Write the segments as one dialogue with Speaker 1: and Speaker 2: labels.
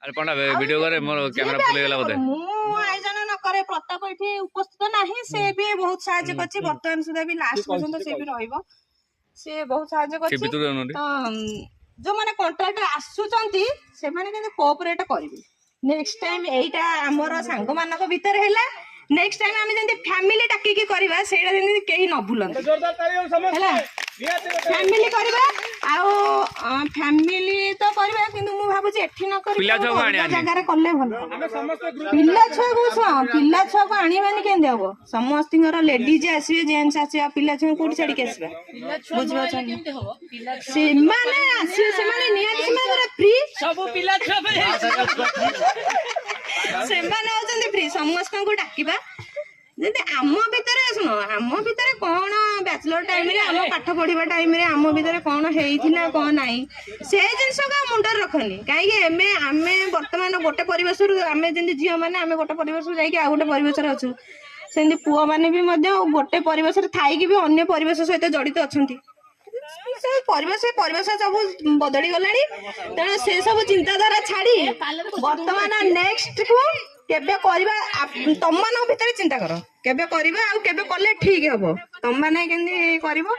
Speaker 1: अरे पंडा वीडियो करे मोर camera full गेला बोधे
Speaker 2: मु आयोजन न करे प्रताप एठी उपस्थित नाही से भी बहुत सहायता करछि वर्तमान सुधा भी लास्ट पर्यंत से भी रहइबो से बहुत सहायता करछि तो जो माने कॉन्ट्रैक्ट आसुचंती से माने केते कोऑपरेट करबी नेक्स्ट टाइम एटा हमर सांग मानक भीतर हैला नेक्स्ट टाइम आमे जंती फैमिली टाकी की करबा सेडा जंती केही न भूलन हैला फैमिली करबा आ फैमिली तो करबा किंतु मु भाबु जे एठी न कर
Speaker 1: पिला छो आनी
Speaker 2: जगह रे करले भलो पिला छो को आनी मानी के देबो समस्तिंगर लेडीज आसीबे जेंट्स आसीबे पिला छो कोठी छाडी के आसीबे बुझबो छन से माने आसीबे से माने निया से माने फ्री
Speaker 3: सब पिला छो
Speaker 2: से माने होचंदी फ्री समस्त को डाकिबा जदि आम भितर सुनो आम भितर कौन बैचलर टाइम रे आम पाठ पढ़िबा टाइम रे आम भितर कौन हेइथिला कौन नाही से जिंस का मुंडर रखनी काई एमे आमे वर्तमान गोटे परिवेश आमे जंदी झियो माने आमे गोटे परिवेश जाई के आ गोटे परिवेश रे अछु सेंदी पुओ माने भी मध्य गोटे परिवेश रे थाई कि भी अन्य परिवेश सहित जड़ित अछंती से परिवेश सब बदली गलानी तेणु से सब चिंताधारा छाड़ी वर्तमान नेक्स्ट को केबे करबा तम मान भीतर चिंता कर केबे करबा आ केबे करले ठीक हबो तम माने केंदी करबो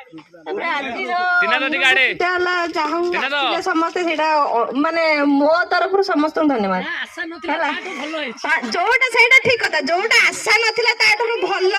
Speaker 2: तापर आज चाहू समस्त सेटा माने मो तरफ समस्त धन्यवाद जोटा सेटा ठीक कथा जोटा आशा नथिला ताठू भल